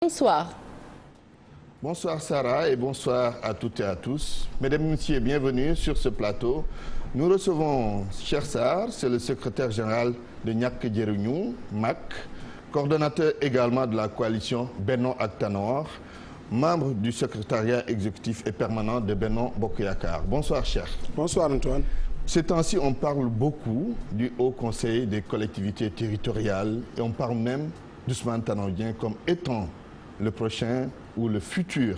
Bonsoir. Bonsoir Sarah et bonsoir à toutes et à tous. Mesdames et messieurs, bienvenue sur ce plateau. Nous recevons Cheikh Sarr, c'est le secrétaire général de Ñàkk Jëriñu MAK, coordonnateur également de la coalition Benno ak Tanor, membre du secrétariat exécutif et permanent de Benno Bokk Yaakaar. Bonsoir Cheikh. Bonsoir Antoine. Ces temps-ci, on parle beaucoup du Haut Conseil des collectivités territoriales et on parle même d'Ousmane Tanor Dieng comme étant le prochain ou le futur,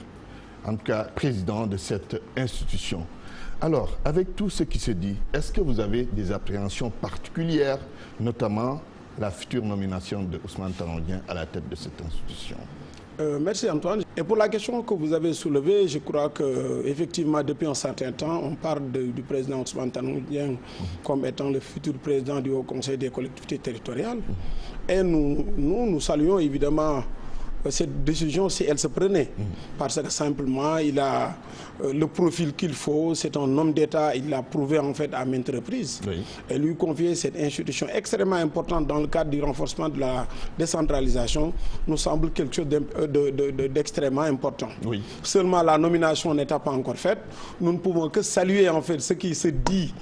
en tout cas, président de cette institution. Alors, avec tout ce qui se dit, est-ce que vous avez des appréhensions particulières, notamment la future nomination de Ousmane Tanor Dieng à la tête de cette institution? Merci Antoine. Et pour la question que vous avez soulevée, je crois que effectivement depuis un certain temps, on parle du président Ousmane Tanor Dieng comme étant le futur président du Haut Conseil des collectivités territoriales. Et nous saluons évidemment cette décision si elle se prenait, parce que simplement il a le profil qu'il faut, c'est un homme d'État, il l'a prouvé en fait à maintes reprises. Oui. Et lui confier cette institution extrêmement importante dans le cadre du renforcement de la décentralisation nous semble quelque chose d'extrêmement important. Oui. Seulement la nomination n'est pas encore faite, nous ne pouvons que saluer en fait ce qui se dit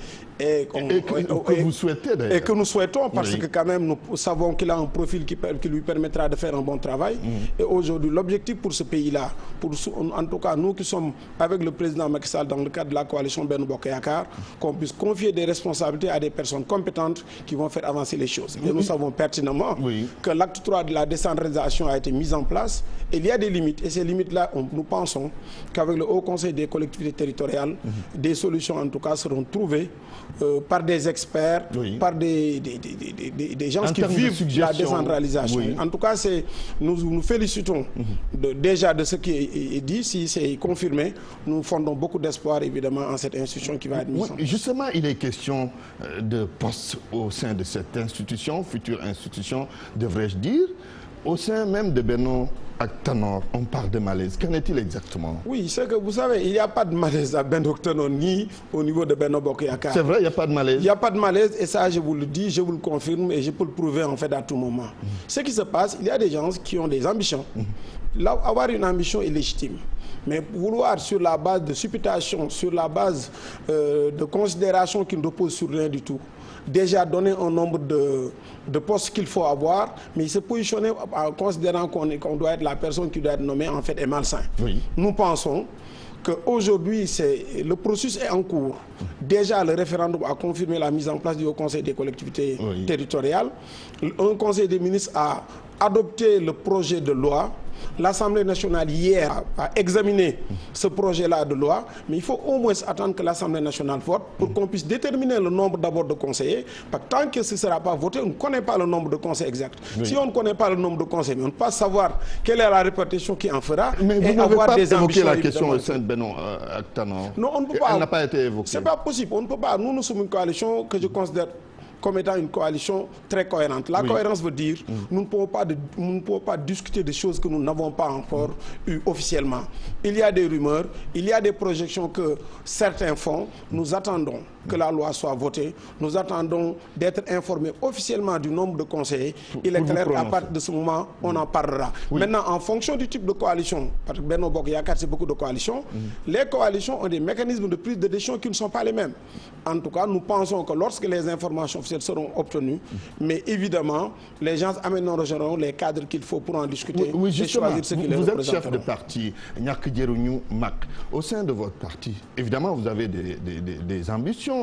et que vous souhaitez d'ailleurs. Et que nous souhaitons parce que quand même nous savons qu'il a un profil qui lui permettra de faire un bon travail. Et aujourd'hui l'objectif pour ce pays-là, en tout cas nous qui sommes avec le président Macky Sall dans le cadre de la coalition Benno Bokk Yaakaar, qu'on puisse confier des responsabilités à des personnes compétentes qui vont faire avancer les choses. Et nous savons pertinemment que l'acte 3 de la décentralisation a été mis en place. Il y a des limites et ces limites-là, nous pensons qu'avec le Haut Conseil des collectivités territoriales, des solutions en tout cas seront trouvées par des experts, par des gens qui vivent la décentralisation. En tout cas, nous félicitons déjà de ce qui est dit. Si c'est confirmé, nous fondons beaucoup d'espoir évidemment en cette institution qui va être mise en place. Justement, il est question de postes au sein de cette institution, future institution, devrais-je dire. Au sein même de Benno ak Tanor, on parle de malaise. Qu'en est-il exactement? Oui, c'est que vous savez, il n'y a pas de malaise à Benno ak Tanor ni au niveau de Benno Bokk Yaakaar. C'est vrai, il n'y a pas de malaise. Il n'y a pas de malaise et ça, je vous le dis, je vous le confirme et je peux le prouver en fait à tout moment. Ce qui se passe, il y a des gens qui ont des ambitions. Là, avoir une ambition est légitime. Mais vouloir sur la base de supputation, sur la base de considération qui ne repose sur rien du tout, déjà donner un nombre de postes qu'il faut avoir, mais il se positionner en considérant qu'on doit être la personne qui doit être nommée en fait est malsain. Oui. Nous pensons qu'aujourd'hui, le processus est en cours. Déjà, le référendum a confirmé la mise en place du Haut Conseil des collectivités territoriales. Un conseil des ministres a adopté le projet de loi. L'Assemblée nationale hier a examiné ce projet-là de loi, mais il faut au moins attendre que l'Assemblée nationale vote pour qu'on puisse déterminer le nombre d'abord de conseillers, parce que tant que ce ne sera pas voté, on ne connaît pas le nombre de conseillers exact. Si on ne connaît pas le nombre de conseillers, on ne peut pas savoir quelle est la répartition qui en fera. Mais vous n'avez pas évoqué la question au sein de Benno ak Tanor. Non, on ne peut pas. Elle n'a pas été évoquée. C'est pas possible, on ne peut pas. Nous sommes une coalition que je considère comme étant une coalition très cohérente. La cohérence veut dire nous ne pouvons pas discuter de choses que nous n'avons pas encore eues officiellement. Il y a des rumeurs, il y a des projections que certains font. Nous attendons que la loi soit votée. Nous attendons d'être informés officiellement du nombre de conseillers. Il est clair qu'à partir de ce moment, on en parlera. Maintenant, en fonction du type de coalition, parce que Benno Bokk Yaakaar, c'est beaucoup de coalitions, les coalitions ont des mécanismes de prise de décision qui ne sont pas les mêmes. En tout cas, nous pensons que lorsque les informations officielles seront obtenues, mais évidemment, les gens aménageront les cadres qu'il faut pour en discuter et choisir ce qui les représenteront. Vous êtes chef de parti, Ñàkk Jëriñu MAK. Au sein de votre parti, évidemment, vous avez des ambitions.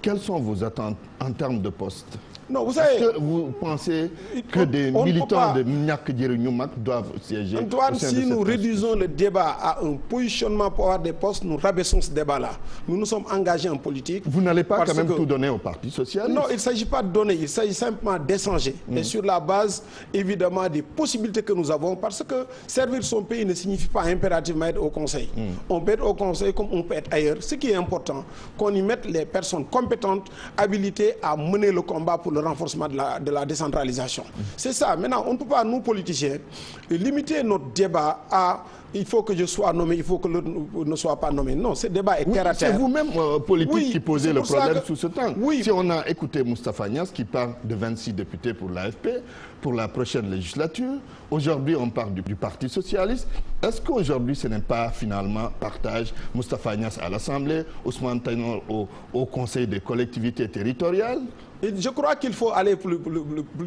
Quelles sont vos attentes en termes de postes? Non, vous savez, est-ce que vous pensez que des militants de Ñàkk Jëriñu MAK doivent siéger? Antoine, si nous réduisons le débat à un positionnement pour avoir des postes, nous rabaissons ce débat-là. Nous nous sommes engagés en politique. Vous n'allez pas quand même tout donner au Parti socialiste? Non, il ne s'agit pas de donner, il s'agit simplement d'échanger. Et sur la base, évidemment, des possibilités que nous avons, parce que servir son pays ne signifie pas impérativement être au Conseil. On peut être au Conseil comme on peut être ailleurs. Ce qui est important, qu'on y mette les personnes compétentes, habilitées à mener le combat pour le renforcement de la décentralisation. C'est ça. Maintenant, on ne peut pas, nous politiciens, limiter notre débat à il faut que je sois nommé, il faut que l'autre ne soit pas nommé. Non, ce débat est terre à terre. C'est vous-même, politique, qui posez le problème sous ce temps. Si on a écouté Moustapha Niasse qui parle de 26 députés pour l'AFP, pour la prochaine législature, Aujourd'hui, on parle du Parti socialiste. Est-ce qu'aujourd'hui, ce n'est pas finalement partage Moustapha Niasse à l'Assemblée, Ousmane Tanor au Conseil des collectivités territoriales? Je crois qu'il faut aller plus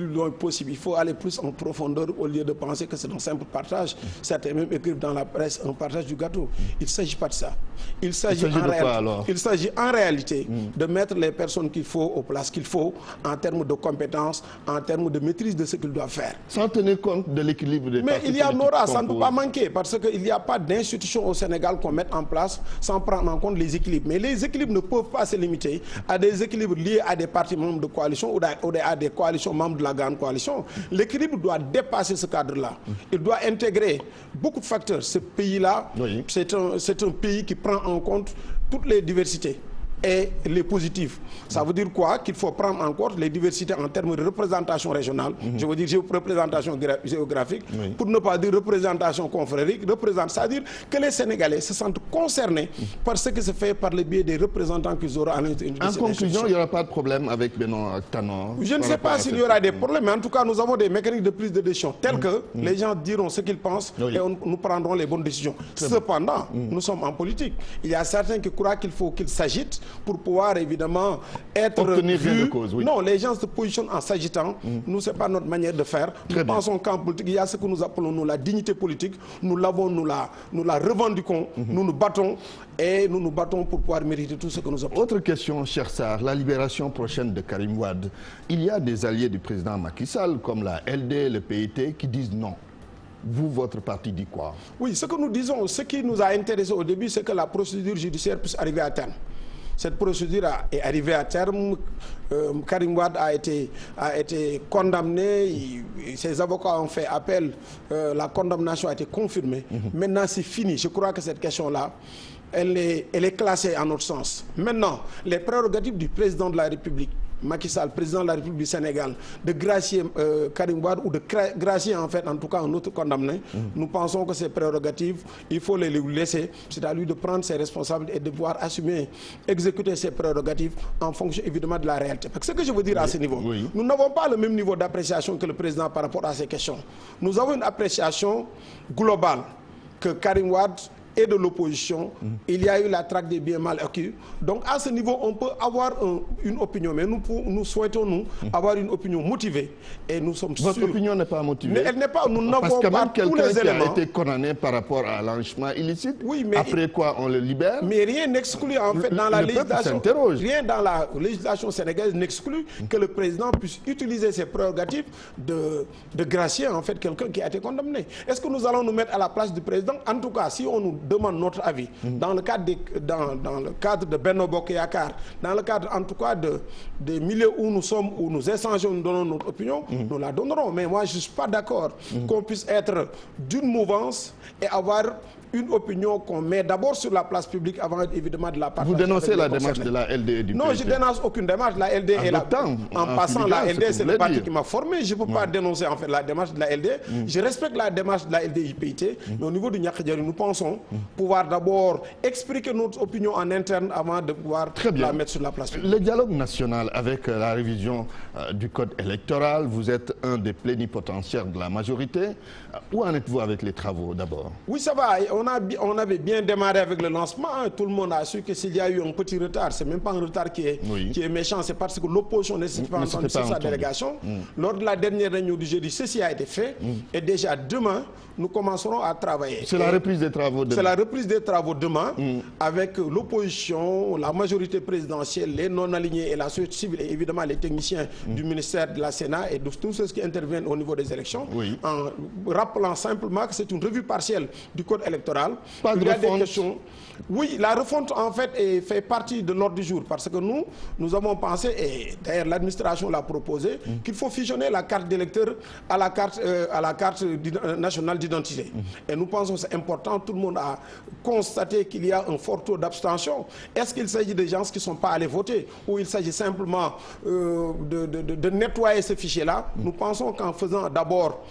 loin possible. Il faut aller plus en profondeur au lieu de penser que c'est un simple partage. Certains même écrivent dans la presse un partage du gâteau. Il ne s'agit pas de ça. Il s'agit en réalité de mettre les personnes qu'il faut aux places qu'il faut en termes de compétences, en termes de maîtrise de ce qu'ils doivent faire. Sans tenir compte de l'équilibre des partis. Mais il y en aura, ça ne peut pas manquer, parce qu'il n'y a pas d'institution au Sénégal qu'on mette en place sans prendre en compte les équilibres. Mais les équilibres ne peuvent pas se limiter à des équilibres liés à des partis membres de coalition ou à des coalitions membres de la grande coalition. L'équilibre doit dépasser ce cadre-là. Il doit intégrer beaucoup de facteurs. Ce pays-là, oui, c'est un pays qui prend en compte toutes les diversités et les positifs. Ça veut dire quoi? Qu'il faut prendre en compte les diversités en termes de représentation régionale, je veux dire représentation géographique, oui, pour ne pas dire représentation confrérique, c'est-à-dire que les Sénégalais se sentent concernés par ce qui se fait par le biais des représentants qu'ils auront à l'intérieur. En conclusion, il n'y aura pas de problème avec Benoît Tanor? Je ne sais pas s'il y aura des problèmes, mais en tout cas, nous avons des mécanismes de prise de décision tels que les gens diront ce qu'ils pensent, oui, et nous prendrons les bonnes décisions. Cependant, nous sommes en politique. Il y a certains qui croient qu'il faut qu'ils s'agitent pour pouvoir évidemment être vus. Oui. Non, les gens se positionnent en s'agitant. Nous, ce n'est pas notre manière de faire. Nous pensons qu'en politique, il y a ce que nous appelons nous la dignité politique. Nous l'avons, nous la revendiquons, nous nous battons et nous nous battons pour pouvoir mériter tout ce que nous avons. Autre question, cher Sarr, la libération prochaine de Karim Wade. Il y a des alliés du président Macky Sall, comme la LD, le PIT, qui disent non. Vous, votre parti dit quoi? Oui, ce que nous disons, ce qui nous a intéressé au début, c'est que la procédure judiciaire puisse arriver à terme. Cette procédure est arrivée à terme. Karim Wade a été condamné. Ses avocats ont fait appel. La condamnation a été confirmée. Maintenant, c'est fini. Je crois que cette question-là, elle est classée en notre sens. Maintenant, les prérogatives du président de la République, Macky Sall, président de la République du Sénégal, de gracier Karim Wade ou de gracier en fait, en tout cas, un autre condamné, nous pensons que ces prérogatives, il faut les lui laisser. C'est à lui de prendre ses responsabilités et de pouvoir assumer, exécuter ses prérogatives en fonction évidemment de la réalité. Parce que ce que je veux dire à ce niveau, nous n'avons pas le même niveau d'appréciation que le président par rapport à ces questions. Nous avons une appréciation globale que Karim Wade et de l'opposition, il y a eu la traque des biens mal acquis. Donc à ce niveau, on peut avoir une opinion, mais nous souhaitons avoir une opinion motivée. Et nous sommes Votre opinion n'est pas motivée? Mais elle n'est pas, nous n'avons pas tous les éléments. Parce que même quelqu'un qui a été condamné par rapport à l'enrichissement illicite, oui, mais après quoi on le libère? Mais rien n'exclut en fait dans la législation. Rien dans la législation sénégalaise n'exclut que le président puisse utiliser ses prérogatives de gracier en fait quelqu'un qui a été condamné. Est-ce que nous allons nous mettre à la place du président? En tout cas, si on nous demande notre avis dans le cadre de Benno Bokk Yakaar, dans le cadre en tout cas des milieux où nous sommes, où nous échangeons, nous donnons notre opinion, nous la donnerons. Mais moi, je ne suis pas d'accord qu'on puisse être d'une mouvance et avoir une opinion qu'on met d'abord sur la place publique avant évidemment de la partager. Vous dénoncez la démarche de la LD et du PIT? Non, je dénonce aucune démarche. La LD est là. En passant, la LD, c'est le parti qui m'a formé. Je ne peux pas dénoncer en fait la démarche de la LD. Je respecte la démarche de la LD et du PIT. Mais au niveau du Niakhadjari, nous pensons pouvoir d'abord expliquer notre opinion en interne avant de pouvoir la mettre sur la place publique. Le dialogue national avec la révision du code électoral, vous êtes un des plénipotentiaires de la majorité. Où en êtes-vous avec les travaux d'abord? Oui, ça va. On avait bien démarré avec le lancement. Tout le monde a su que s'il y a eu un petit retard, c'est même pas un retard qui est méchant, c'est parce que l'opposition ne s'est pas entendue sur sa délégation. Lors de la dernière réunion du jeudi, ceci a été fait. Et déjà demain, nous commencerons à travailler. C'est la reprise des travaux demain? C'est la reprise des travaux demain avec l'opposition, la majorité présidentielle, les non-alignés et la société civile et évidemment les techniciens du ministère de la Sénat et de tous ceux qui interviennent au niveau des élections. En rappelant simplement que c'est une revue partielle du code électoral. Pas de refonte. Oui, la refonte en fait fait partie de l'ordre du jour parce que nous avons pensé, et d'ailleurs l'administration l'a proposé, qu'il faut fusionner la carte d'électeur à la carte nationale d'identité. Et nous pensons que c'est important. Tout le monde a constaté qu'il y a un fort taux d'abstention. Est-ce qu'il s'agit de gens qui ne sont pas allés voter ou il s'agit simplement de nettoyer ce fichier-là? Nous pensons qu'en faisant d'abord,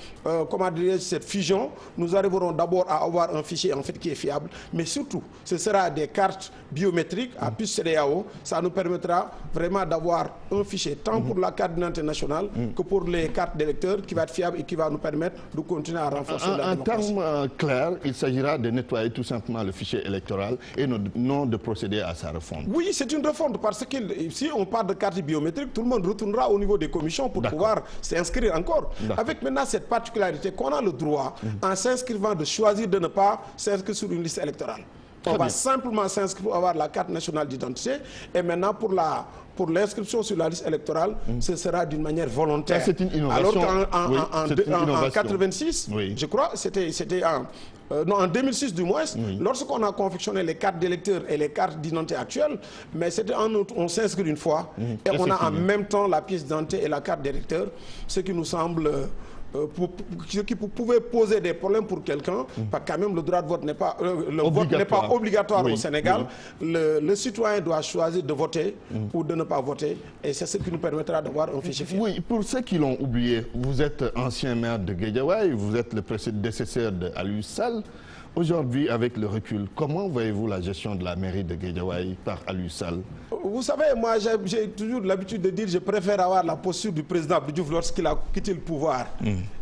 cette fusion, nous arriverons d'abord à avoir un fichier fichier en fait qui est fiable, mais surtout ce sera des cartes biométriques à puce CEDEAO. Ça nous permettra vraiment d'avoir un fichier tant pour la carte d'identité nationale que pour les cartes d'électeurs qui va être fiable et qui va nous permettre de continuer à renforcer la démocratie. En termes clairs, il s'agira de nettoyer tout simplement le fichier électoral et non de procéder à sa refonte. Oui, c'est une refonte parce que si on parle de carte biométrique, tout le monde retournera au niveau des commissions pour pouvoir s'inscrire encore. Avec maintenant cette particularité qu'on a le droit, en s'inscrivant, de choisir de ne pas s'inscrire sur une liste électorale. On va simplement s'inscrire pour avoir la carte nationale d'identité et maintenant pour l'inscription sur la liste électorale, ce sera d'une manière volontaire. C'est une innovation. Alors qu'en 86, je crois, c'était en 2006 du moins, lorsqu'on a confectionné les cartes d'électeurs et les cartes d'identité actuelles, mais c'était on s'inscrit une fois et on a en même temps la pièce d'identité et la carte d'électeur, ce qui nous semble ce qui pouvait poser des problèmes pour quelqu'un, parce que quand même le droit de vote n'est pas vote n'est pas obligatoire au Sénégal. Le citoyen doit choisir de voter ou de ne pas voter, et c'est ce qui nous permettra d'avoir un fichier fiable. Oui, pour ceux qui l'ont oublié, vous êtes ancien maire de Guédiawaye, vous êtes le prédécesseur d'Aliou Sall. Aujourd'hui, avec le recul, comment voyez-vous la gestion de la mairie de Guédiawaye par Aliou Sall? Vous savez, moi j'ai toujours l'habitude de dire que je préfère avoir la posture du président Abdou Diouf lorsqu'il a quitté le pouvoir.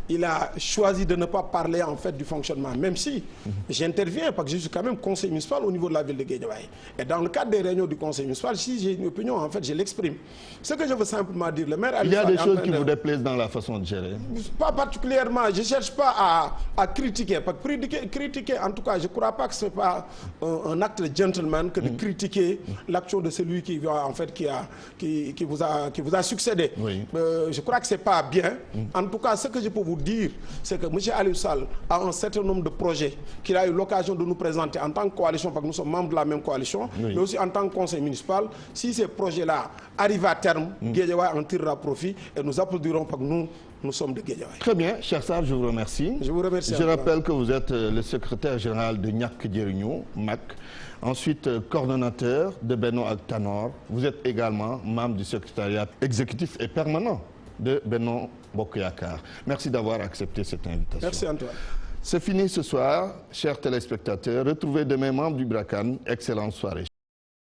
Il a choisi de ne pas parler en fait du fonctionnement, même si j'interviens parce que je suis quand même conseiller municipal au niveau de la ville de Guédiawaye. Et dans le cadre des réunions du conseil municipal, si j'ai une opinion, en fait, je l'exprime. Ce que je veux simplement dire, le maire Aliou Sall... Il y a des choses qui vous déplaisent dans la façon de gérer? Pas particulièrement. Je ne cherche pas à critiquer. Parce que critiquer, en tout cas, je ne crois pas que ce n'est pas un acte de gentleman que de critiquer l'action de celui qui vous a succédé. Je crois que ce n'est pas bien. En tout cas, ce que je peux vous dire, c'est que M. Aliou Sall a un certain nombre de projets qu'il a eu l'occasion de nous présenter en tant que coalition, parce que nous sommes membres de la même coalition, mais aussi en tant que conseil municipal. Si ces projets-là arrivent à terme, Guédiawaye en tirera profit et nous applaudirons parce que nous sommes de Guédiawaye. Très bien, cher Sall, je vous remercie. Je vous remercie. Je rappelle que vous êtes le secrétaire général de Niak Djeriño, MAC. Ensuite, coordonnateur de Benno ak Tanor. Vous êtes également membre du secrétariat exécutif et permanent de Benno Bokk Yakaar. Merci d'avoir accepté cette invitation. Merci Antoine. C'est fini ce soir, chers téléspectateurs. Retrouvez demain membres du BRACAN. Excellente soirée.